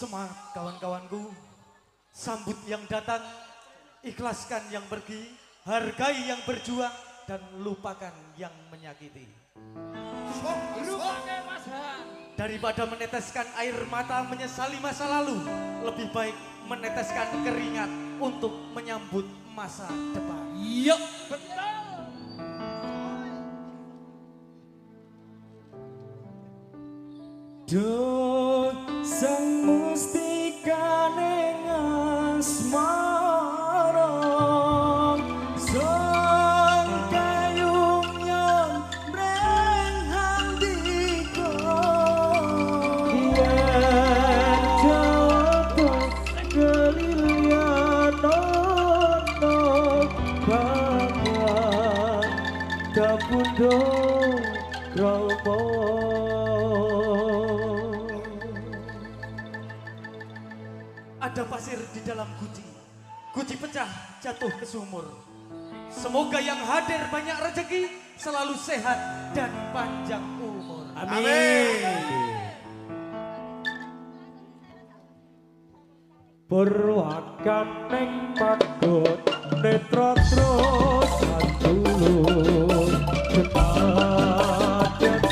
Semangat kawan-kawanku, sambut yang datang, ikhlaskan yang pergi, hargai yang berjuang, dan lupakan yang menyakiti. Daripada meneteskan air mata menyesali masa lalu, lebih baik meneteskan keringat untuk menyambut masa depan. Iya, betul. Duh, sang mustika ning asmara, sang kayung yang mreng handika, yen jatuh kelilian ono banyak kapundo kromo. Ada pasir di dalam guci, guci pecah jatuh ke sumur. Semoga yang hadir banyak rezeki, selalu sehat dan panjang umur. Amin. Perwakan neng pagot netra terus antulur kenadet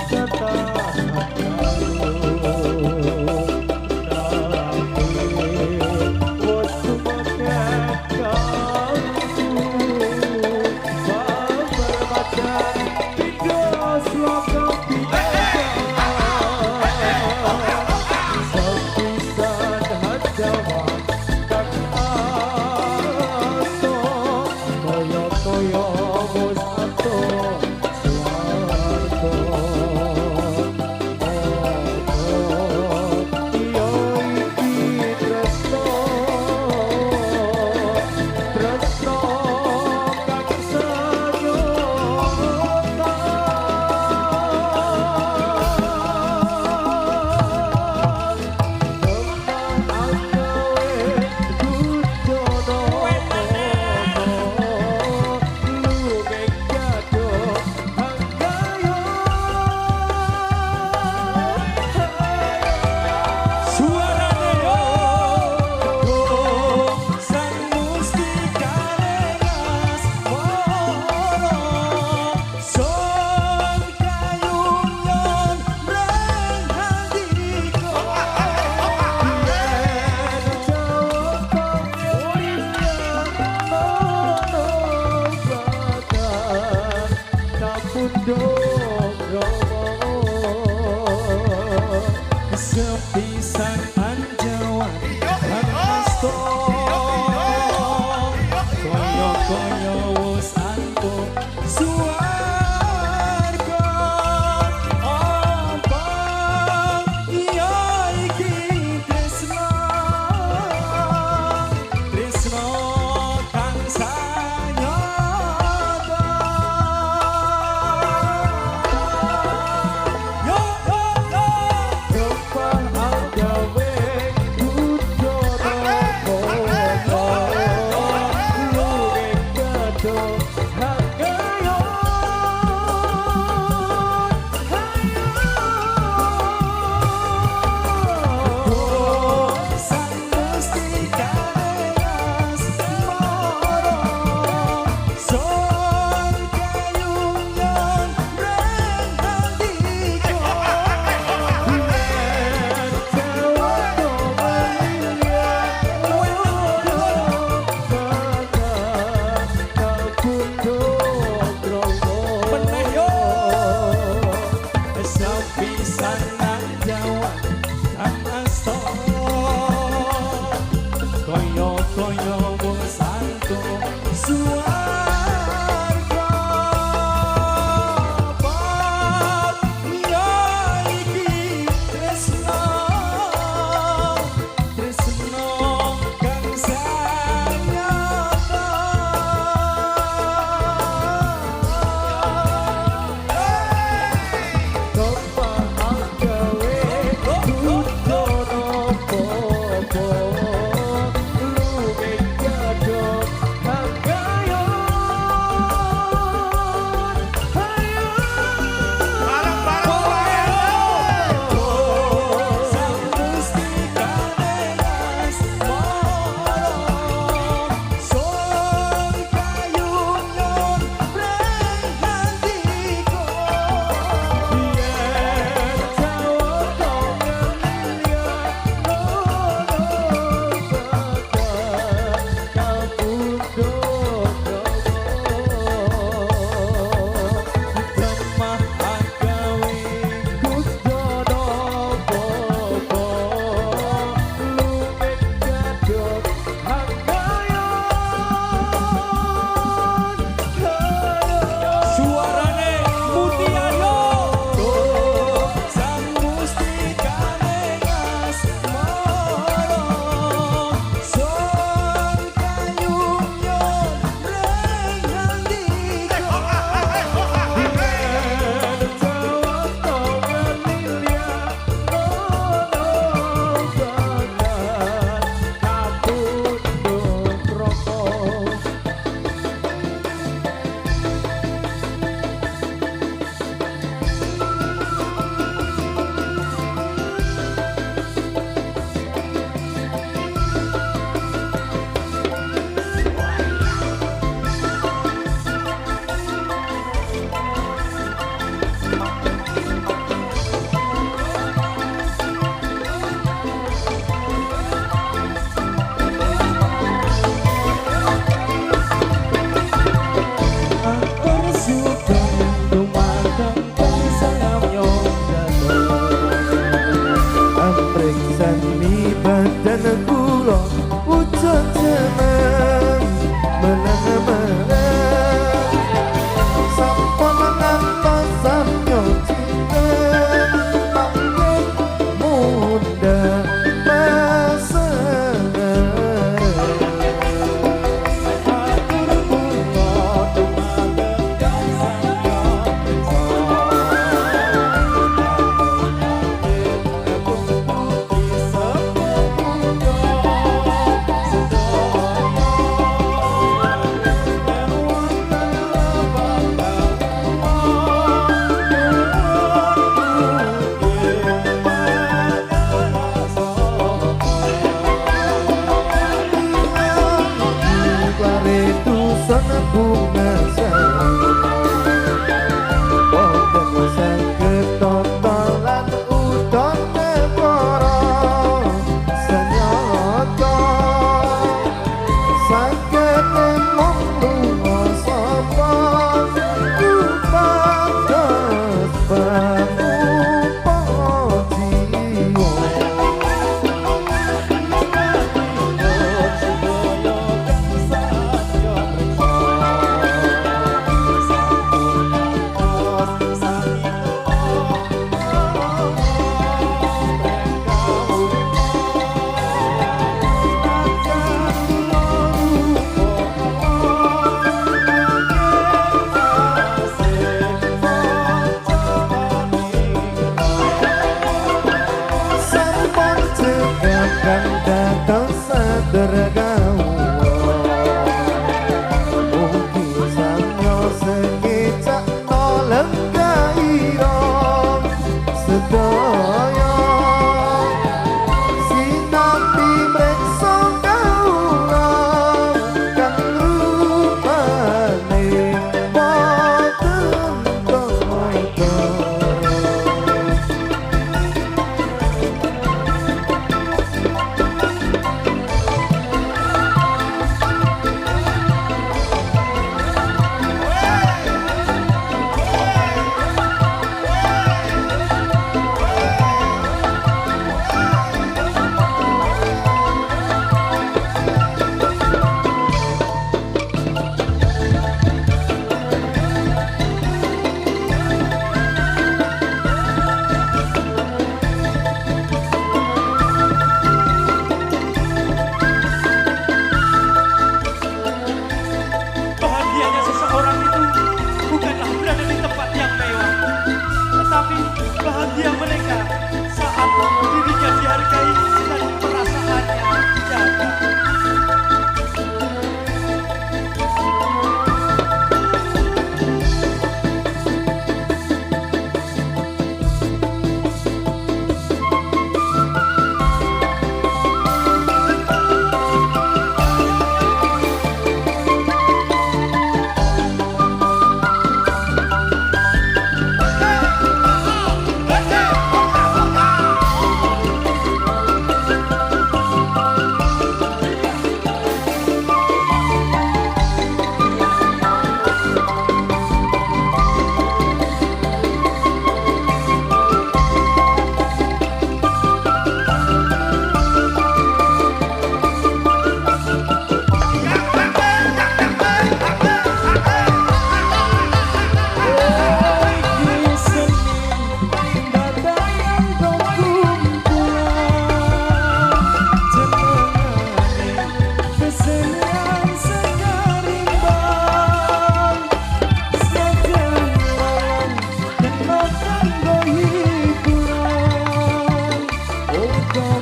sepisan anjawan hanasto koyo-koyo wis antuk suwarga apa iya iki tresno kang sanyata yo yo yo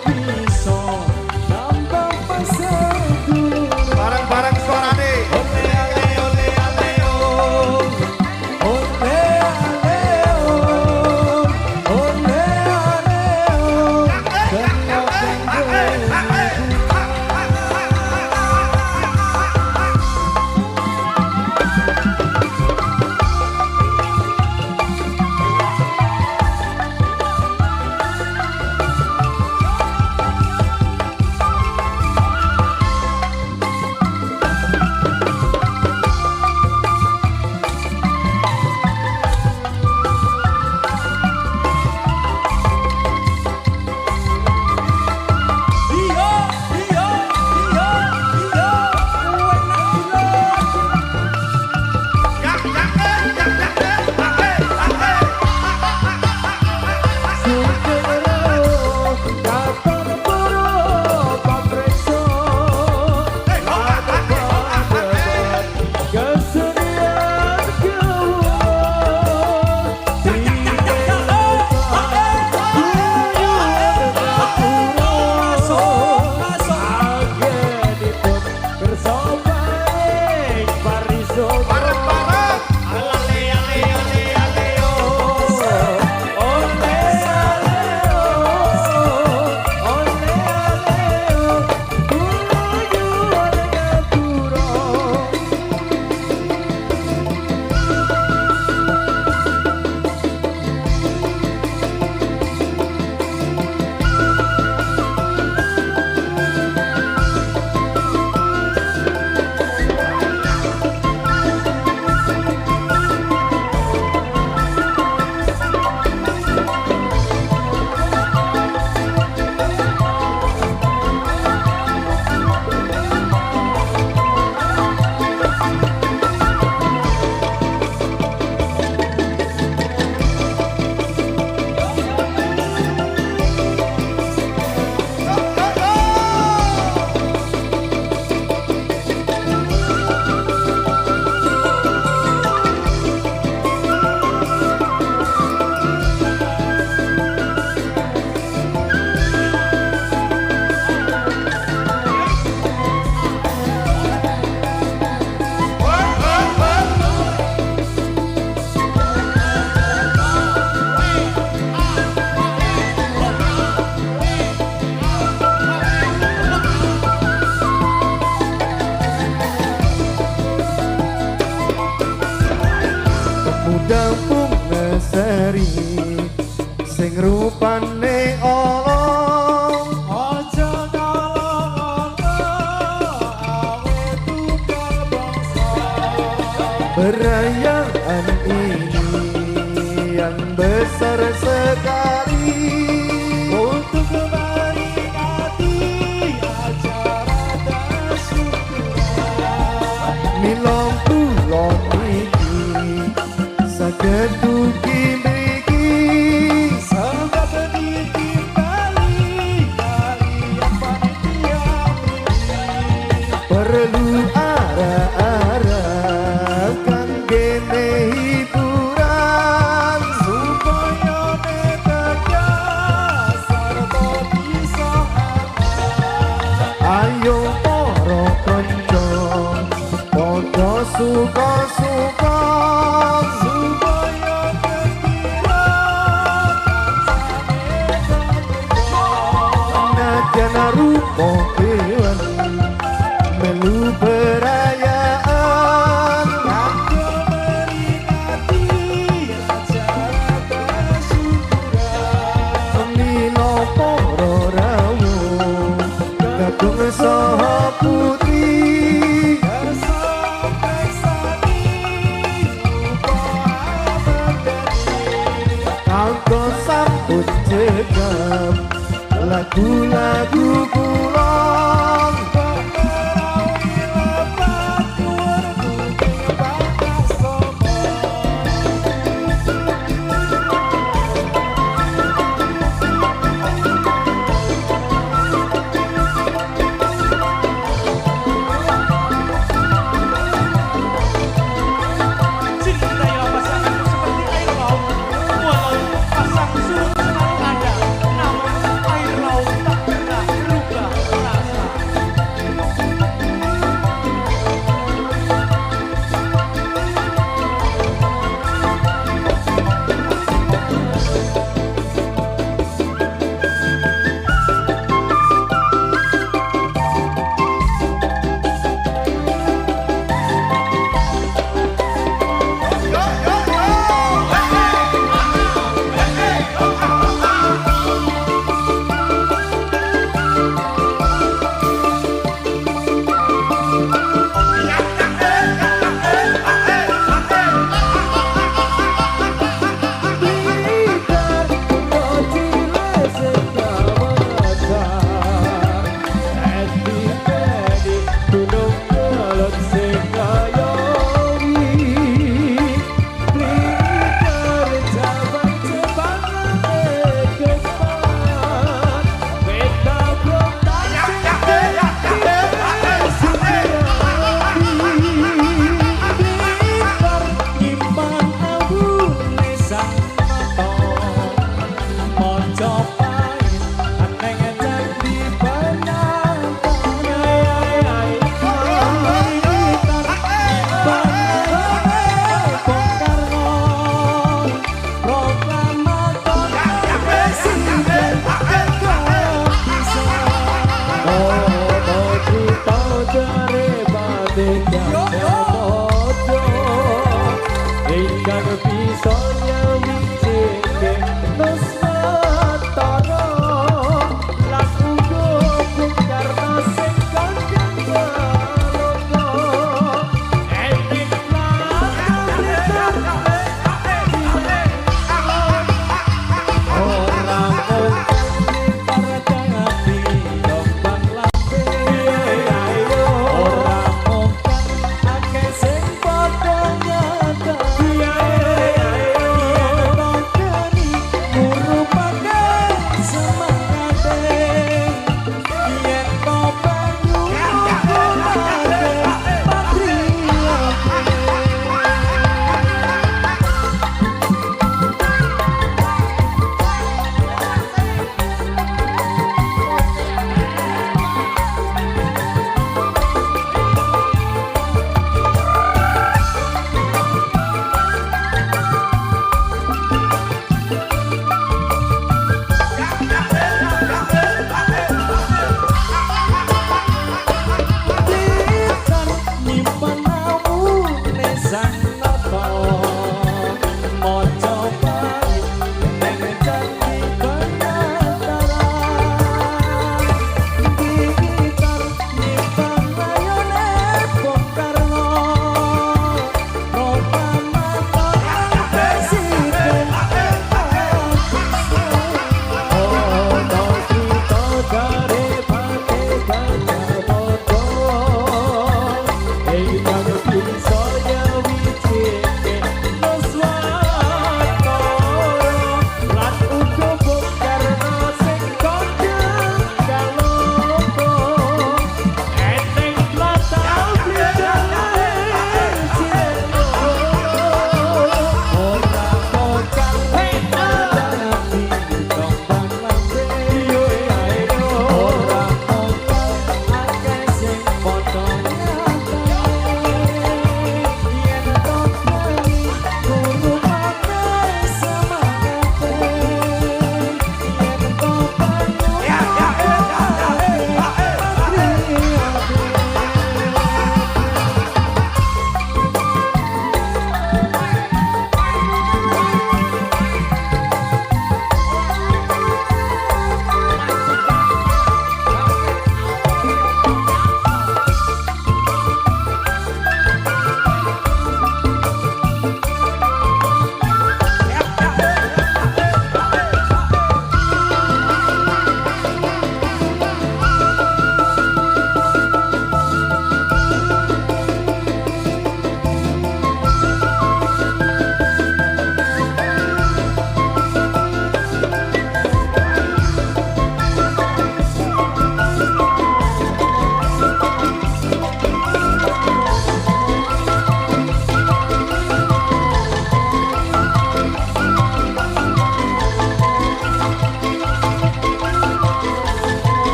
bisa tambah pasaku. Bareng-bareng suarane. Ole ale ole ale oh. Ole ale oh. Ole ale oh. sing rupane olong Aja nolong awe tukang bangsa. perayaan ini yang besar sekali Untuk memperingati acara dasyukuran. milong pulau iki saged dugi mriki Sampai peniti kali kalian panitia ini. perlu arah-arah kangge hiburan Supaya mereka sarta bisa aman. ayo para kanca padha suka-suka Supaya gembira najan rupa kewan melu perayaan Kanggo meringati acara dasyukuran. mila para rawuh gadung saha putri Sampai sani rupa abadi. kanggo sambut cekap lagu-lagu pulang Perawi lepat berbuki batas sombong. Cintailah pasanganmu seperti air laut. Walau pasang surut selalu ada, namun air laut tak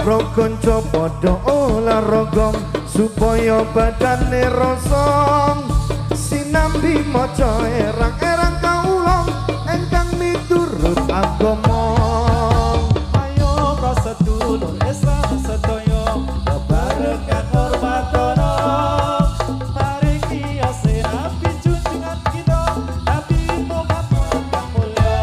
Prokonco podo olahraga supaya badane rosong sinambi maca erang-erang kaulong engkang miturut agama. Ayo prasedulur Islam sedaya bebarengan hormatono. Mari kiase Nabi junjungan kita Nabi Muhammad yang mulia.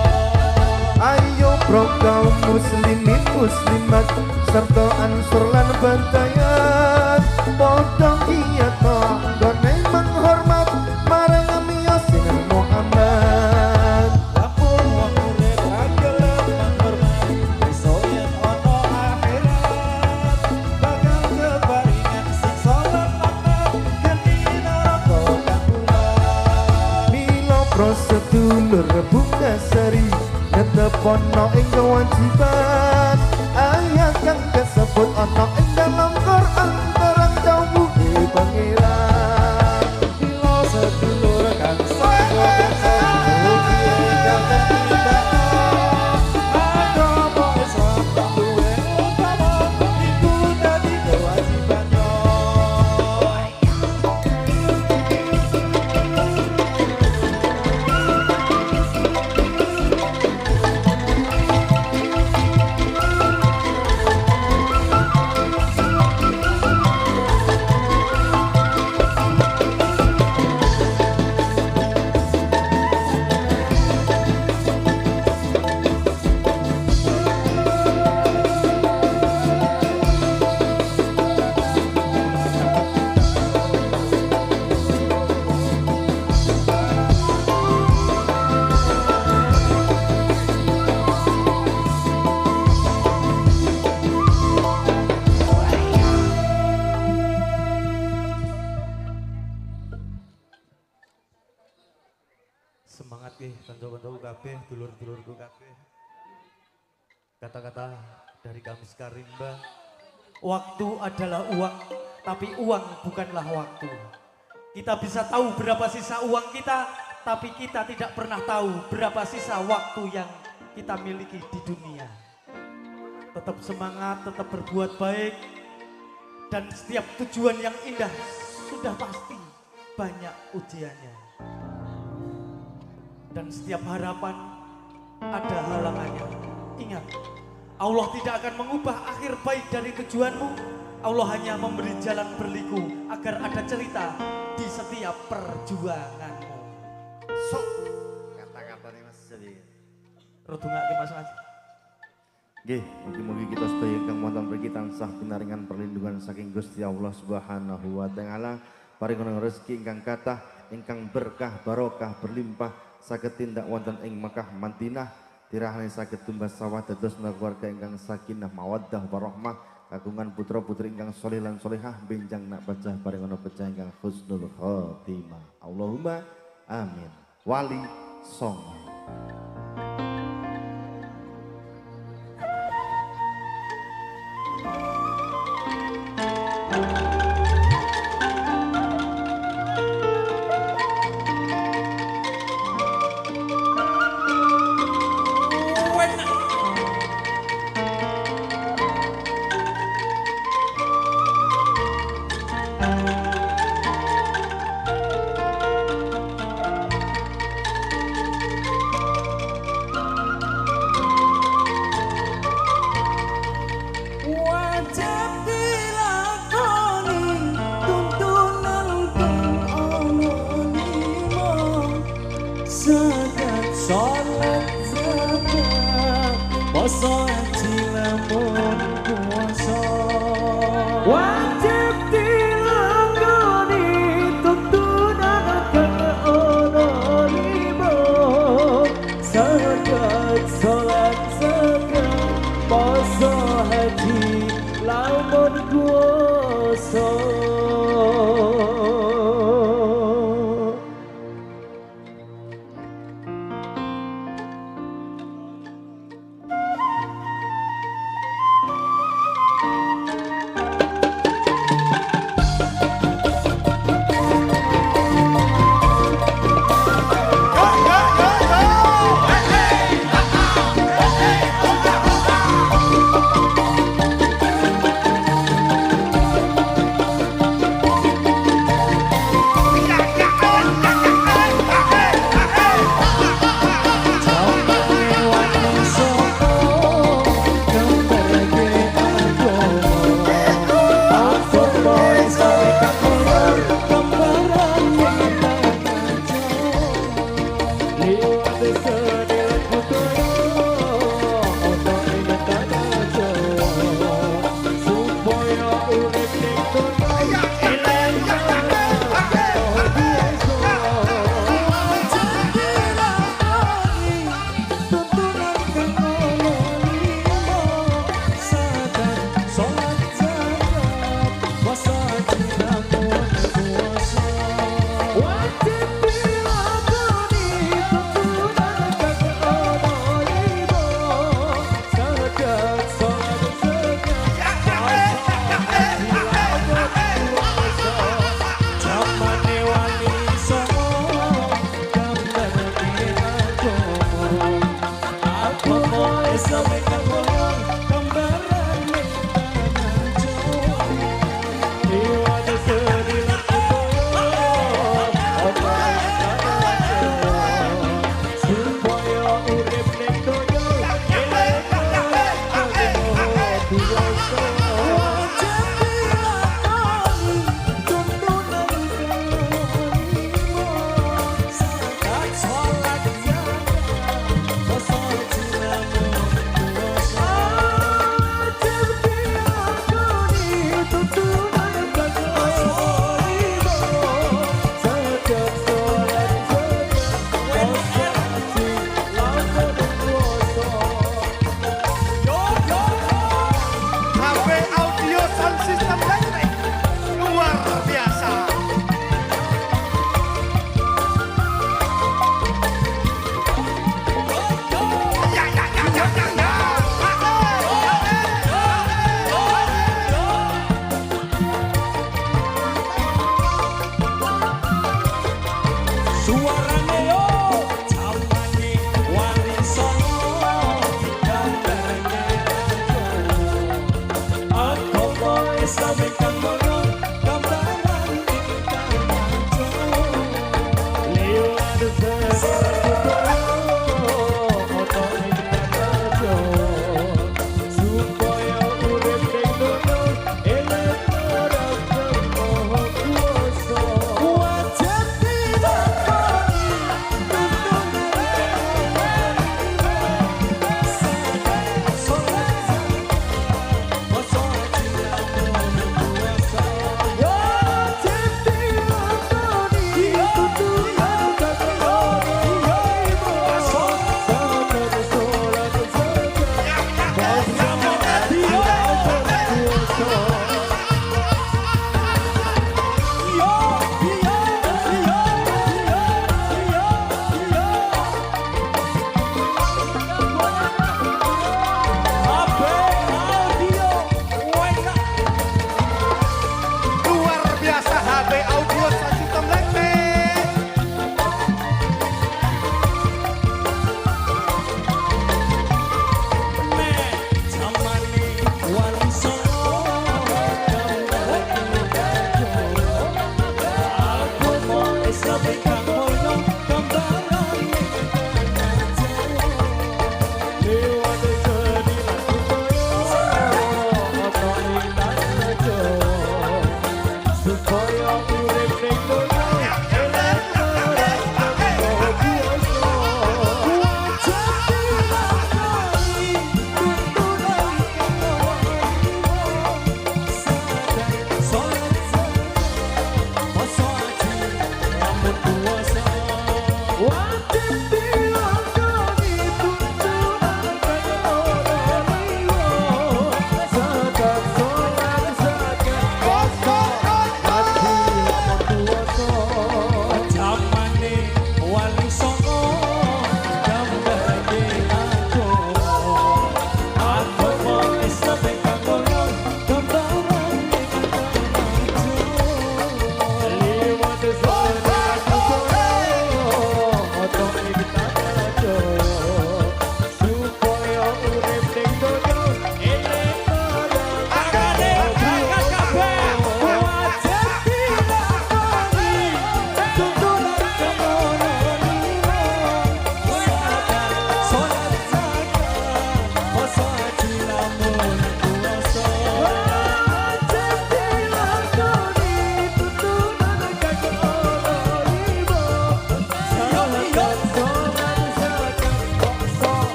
Ayo pro kaum muslimin muslimat serta ansur lan bantayat podo kiat gone menghormat marang Yasin Muhammad. Lampun wong urip kagelan menghormat besok yen ana akhirat bakal keparingan siksa lan laknat geni neraka kang bulat. Mila prosedulur bunga sari netepono ing kewajiban ayat kang kasebut ana ing dalam Quran terang dawuhe pangeran. Mila sedulur kang sanggo mugi kagem kita agama Islam kang duwe utama iku dadi kewajibannya. Semangat nggih kanca-kancaku kabeh, dulur-dulurku kabeh. Kata-kata dari Kamis Karimba, waktu adalah uang, tapi uang bukanlah waktu. Kita bisa tahu berapa sisa uang kita, tapi kita tidak pernah tahu berapa sisa waktu yang kita miliki di dunia. Tetap semangat, tetap berbuat baik, dan setiap tujuan yang indah sudah pasti banyak ujiannya. Dan setiap harapan ada halangannya. Ingat, Allah tidak akan mengubah akhir baik dari tujuanmu. Allah hanya memberi jalan berliku agar ada cerita di setiap perjuanganmu. Sok kata-katanya Mas Jadi. Rodungake Mas Haji. Nggih, mugi-mugi kita sedaya ingkang wonten mriki tansah pinaringan perlindungan saking Gusti Allah Subhanahu wa taala. Paringono rezeki ingkang kathah, ingkang berkah barokah berlimpah saged tindak wonten ing Mekah Madinah. Tirahane saged tumbas sawah dados keluarga ingkang sakinah mawaddah warahmah kagungan putra-putri ingkang sholih lan sholihah benjang nak pecah paringono pecah ingkang husnul khotimah. Allahumma amin. Wali Songo. Wajib dilakoni tuntunan kang ana lima zakat salat zakat poso haji lamun puasa. Wajib dilakoni tuntunan kang ana lima zakat salat zakat poso haji lamun kuasa. Pokoke sampe kapoyong gambaran Iwade sedih lan kutoyo supaya urip ning donya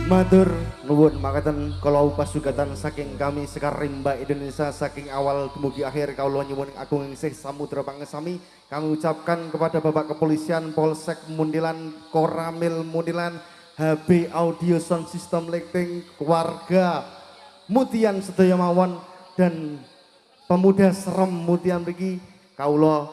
Matur nuwun makaten kalau pasugatan saking kami Sekar Rimba Indonesia saking awal dumugi akhir kawula nyuwun agung sih samudra pangesami kami ucapkan kepada Bapak Kepolisian Polsek Mundilan Koramil Mundilan HB Audio Sound System Lighting keluarga Mutian sedaya mawon dan pemuda serem Mutian mriki kawula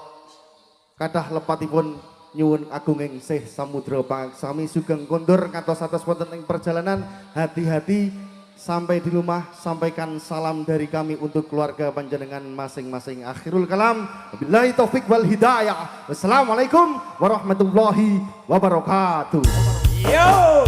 kathah lepatipun nyuwun agunging sih samudra pangesami sugeng kondur kantos atas wonten ing perjalanan hati-hati sampai di rumah sampaikan salam dari kami untuk keluarga panjenengan masing-masing akhirul kalam wabillahi taufik wal hidayah wassalamualaikum warahmatullahi wabarakatuh. Yo.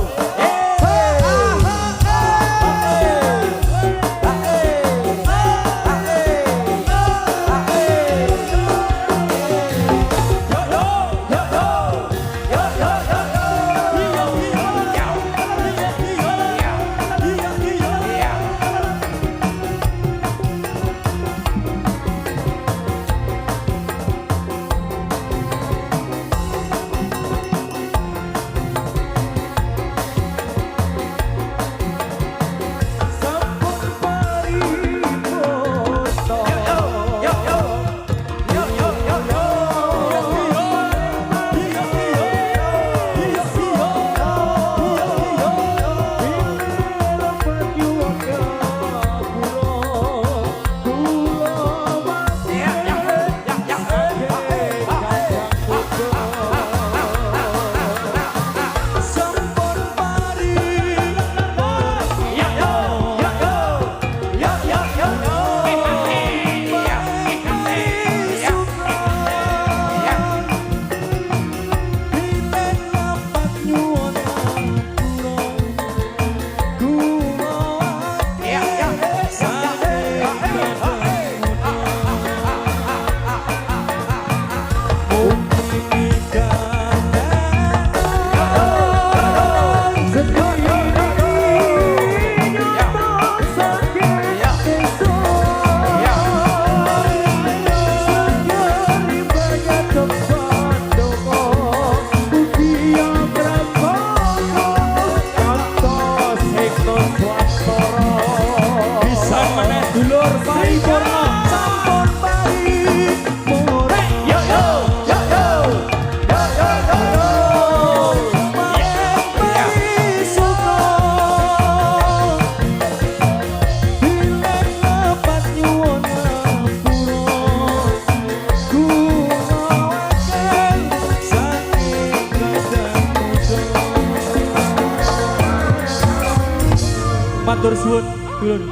Matur suwun, dulur.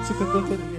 Sugeng kondur.